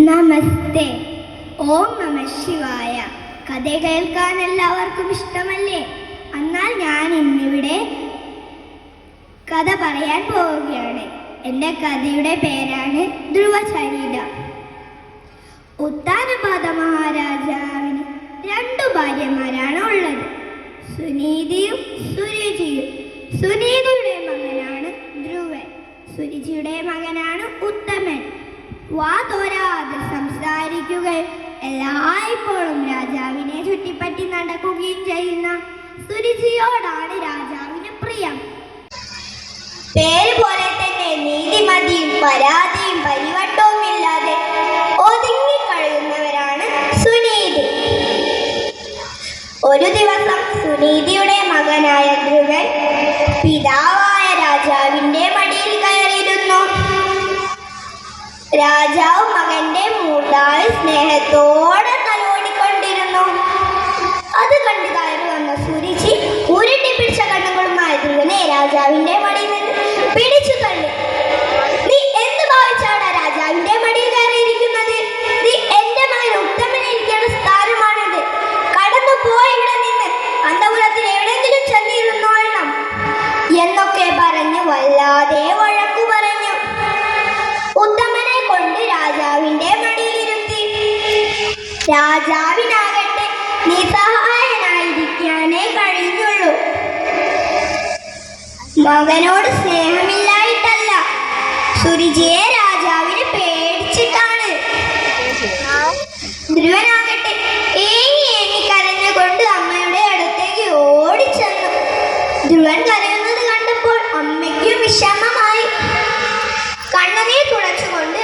നമസ്തേ. ഓം നമ ശിവായ. കഥ കേൾക്കാൻ എല്ലാവർക്കും ഇഷ്ടമല്ലേ? എന്നാൽ ഞാൻ ഇന്നിവിടെ കഥ പറയാൻ പോവുകയാണ്. എൻ്റെ കഥയുടെ പേരാണ് ധ്രുവചരിതം. ഉത്താനപാദ മഹാരാജാവിന് 2 ഭാര്യമാരാണ് ഉള്ളത്, സുനീതിയും സുരുചിയും. സുനീതിയുടെ മകനാണ് ധ്രുവൻ, സുരുചിയുടെ മകനാണ് ഉത്തമൻ. വാതോരാതെ സംസാരിക്കുകയും എല്ലായ്പ്പോഴും രാജാവിനെ ചുറ്റിപ്പറ്റി നടക്കുകയും ചെയ്യുന്ന സുരുചിയോടാണ് രാജാവിന് പ്രിയം. പേര് പോലെ തന്നെ നീതിമതിയും പരാതിയും പരിവട്ടവും ഇല്ലാതെ ഒതുങ്ങിക്കഴിയുന്നവരാണ് സുനീതി. ഒരു ദിവസം സുനീതിയുടെ മകനായ ധ്രുവൻ പിതാവായ രാജാവിന്റെ മടിയിൽ കയറിയിരുന്നു. രാജാവ് മകന്റെ മൂർധാവിൽ സ്നേഹത്തോടെ തലോടിക്കൊണ്ടിരുന്നു. അത് കണ്ടു കയറി വന്ന സുരുചി ഉരുട്ടി പിടിച്ച കണ്ണുകളുമായി ധ്രുവനെ രാജാവിന്റെ മടിയിൽ നിന്ന് പിടിച്ചു തള്ളി. നീ എന്ത് ഭാവിച്ചാണ് രാജാവിന്റെ മടിയിൽ കയറിയിരിക്കുന്നത്? നീ എന്റെ മകൻ ഉത്തമനെ ഇരിക്കേണ്ട സ്ഥാനമാണിത്. കടന്നു പോയി ഇവിടെ നിന്ന് അന്തപുരത്തിൽ എവിടെയെങ്കിലും ചെന്നിരുന്നോളണം എന്നൊക്കെ പറഞ്ഞ് വല്ലാതെ വഴക്കു പറഞ്ഞു. ഉത്തമനെ കൊണ്ട് രാജാവിന്റെ മടിയിലിരുത്തി. രാജാവിനാകട്ടെ നിസ്സഹായനായിരിക്കാനേ കഴിഞ്ഞുള്ളൂ. മകനോട് സ്നേഹമില്ലായിട്ടല്ല, സുരുചിയെ രാജാവിനെ പേടിച്ചിട്ടാണ്. ധ്രുവനാകട്ടെ ഏങ്ങി കരഞ്ഞുകൊണ്ട് അമ്മയുടെ അടുത്തേക്ക് ഓടിച്ചെന്നു. ധ്രുവൻ കരയുന്നത് കണ്ടപ്പോൾ അമ്മയ്ക്കും വിഷമമായി. കണ്ണുനീർ തുടച്ചുകൊണ്ട്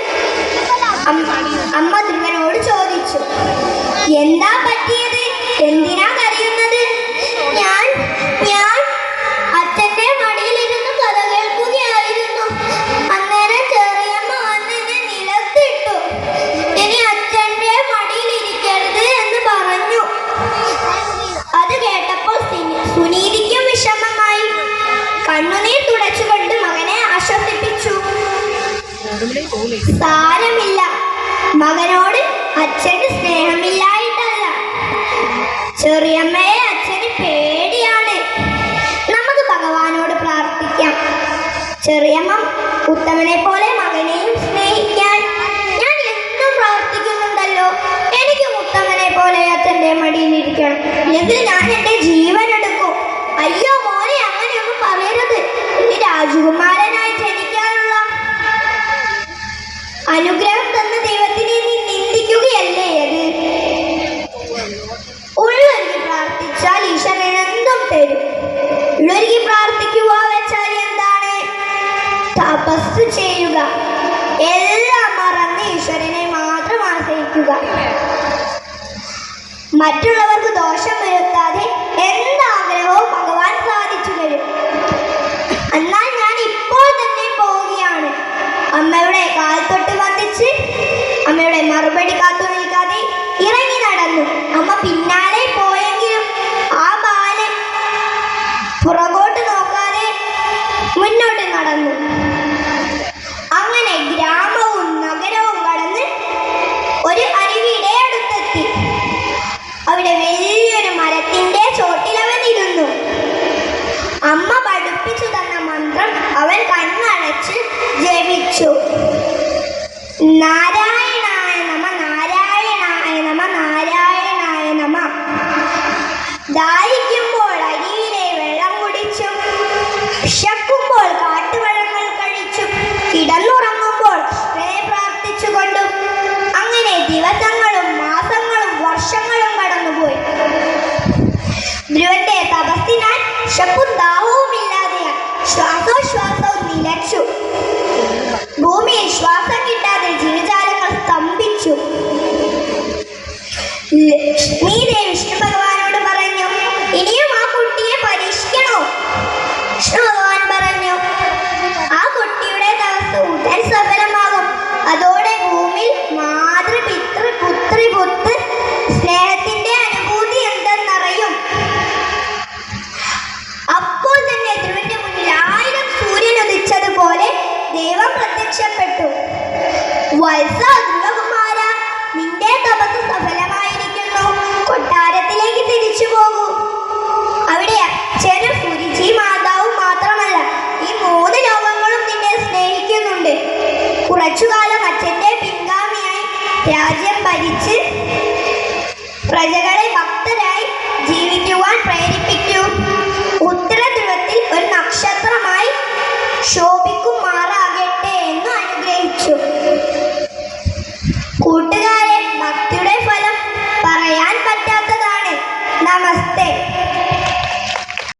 അമ്മ ധ്രുവനോട് ചോദിച്ചു, എന്താ പറ്റിയത്? എന്തിനാ കരയുന്നത്? ഞാൻ അച്ഛന്റെ മടിയിലിരുന്ന് കഥ കേൾക്കുകയായിരുന്നു. അന്നേരം ചെറിയമ്മ വന്ന് എന്നെ നിലത്തിട്ടു. ഇനി അച്ഛന്റെ മടിയിൽ ഇരിക്കരുത് എന്ന് പറഞ്ഞു. അത് കേട്ടപ്പോൾ സുനീതിക്കും വിഷമമായി. കണ്ണുനീർ തുടച്ചുകൊണ്ട് മകനെ ആശ്വസിപ്പിച്ചു. സാരമില്ല, മകനോട് അച്ഛന് സ്നേഹമില്ലായിട്ടല്ല, ചെറിയമ്മയെ അച്ഛന് പേടിയാണ്. നമുക്ക് ഭഗവാനോട് പ്രാർത്ഥിക്കാം. ചെറിയമ്മ ഉത്തമനെ പോലെ മകനെയും സ്നേഹിക്കാൻ ഞാൻ എന്നും പ്രാർത്ഥിക്കുന്നുണ്ടല്ലോ. എനിക്കും ഉത്തമനെ പോലെ അച്ഛൻ്റെ മടിയിൽ ഇരിക്കണം, ഇല്ലെങ്കിൽ ഞാൻ എൻ്റെ ജീവൻ എടുക്കും. അയ്യോ മോനെ, അങ്ങനെയൊന്നും പറയരുത്. ഈ രാജകുമാരനായി ജനിക്കാനുള്ള അനുഗ്രഹം തന്ന ദൈവത്തിനെ നീ നിന്ദിക്കുകയല്ലേ അത്? ഉള്ളൊരുക്കി പ്രാർത്ഥിച്ചാൽ ഈശ്വരൻ എന്തും തരും. ഉള്ളൊരുക്കി പ്രാർത്ഥിക്കുക വെച്ചാൽ എന്താണ്? തപസ് ചെയ്യുക, എല്ലാം മറന്ന് ഈശ്വരനെ മാത്രം ആശ്രയിക്കുക. മറ്റുള്ളവർക്ക് ദോഷം വരുത്താതെ എന്താഗ്രഹവും ഭഗവാൻ സാധിച്ചു തരും. എന്നാൽ ഞാൻ ഇപ്പോൾ തന്നെ പോവുകയാണ്. അമ്മയുടെ കാൽ തൊട്ട് വന്ദിച്ച് അമ്മയുടെ മറുപടി കാത്തു നിൽക്കാതെ ഇറങ്ങി നടന്നു. അമ്മ പിന്നാലെ പോയെങ്കിലും ആ ബാലൻ പുറകോട്ട് നോക്കാതെ മുന്നോട്ട് നടന്നു. അങ്ങനെ ഗ്രാമവും നഗരവും കടന്ന് ഒരു അരുവിയുടെ അടുത്തെത്തി. അവിടെ വലിയൊരു മരത്തിന്റെ ചോട്ടിലവൻ ഇരുന്നു. അമ്മ പഠിപ്പിച്ചു തന്ന മന്ത്രം അവൻ കണ്ണടച്ച് ജപിച്ചു. നാരായണായ നമ, നാരായണായ നമ, നാരായണായ നമ. ദാഹിക്കുമ്പോൾ അരുവിയിലെ വെള്ളം കുടിച്ചും, വിശക്കുമ്പോൾ കാട്ടുവെള്ളങ്ങൾ കഴിച്ചും, കിടന്നുറങ്ങുമ്പോൾ പ്രാർത്ഥിച്ചുകൊണ്ടും അങ്ങനെ ദിവസങ്ങളും മാസങ്ങളും വർഷങ്ങളും കടന്നുപോയി. ധ്രുവന്റെ തപസ്സിനാൽ വിശപ്പും ദാഹവും ഇല്ലാതെയായി. ശ്വാസോച്ഛ്വാസവും നിലച്ചു. ഭൂമിയിൽ ശ്വാസം കിട്ടാതെ ജീവജാലങ്ങൾ സ്തംഭിച്ചു. ലക്ഷ്മീദേവി വിഷ്ണു ഭഗവാനോട് പറഞ്ഞു, ഇനിയും ആ കുട്ടിയെ പരീക്ഷിക്കണോ? വിഷ്ണു ഭഗവാൻ പറഞ്ഞു, ആ കുട്ടിയുടെ തപസ് ഉടൻ സഫലമാകും. അതോടെ ഭൂമിയിൽ മാതൃ പിതൃ പുത്രി പുത്ത് സ്നേഹത്തിന്റെ അനുഭൂതി എന്തെന്നറിയും. അപ്പോൾ തന്നെ ധ്രുവന്റെ മുന്നിൽ 1000 സൂര്യൻ ഉദിച്ചതുപോലെ ദൈവം പ്രത്യക്ഷപ്പെട്ടു. വത്സ ധ്രുവകുമാര, നിന്റെ തപസ് സഫലമായിരിക്കുന്നു. കൊട്ടാരത്തിലേക്ക് തിരിച്ചു പോകൂ. അവിടെ അച്ഛനും ഗുരുജി മാതാവും മാത്രമല്ല, ഈ 3 ലോകങ്ങളും നിന്നെ സ്നേഹിക്കുന്നുണ്ട്. കുറച്ചുകാലം അച്ഛന്റെ പിൻഗാമിയായി രാജ്യം ഭരിച്ച് പ്രജകളെ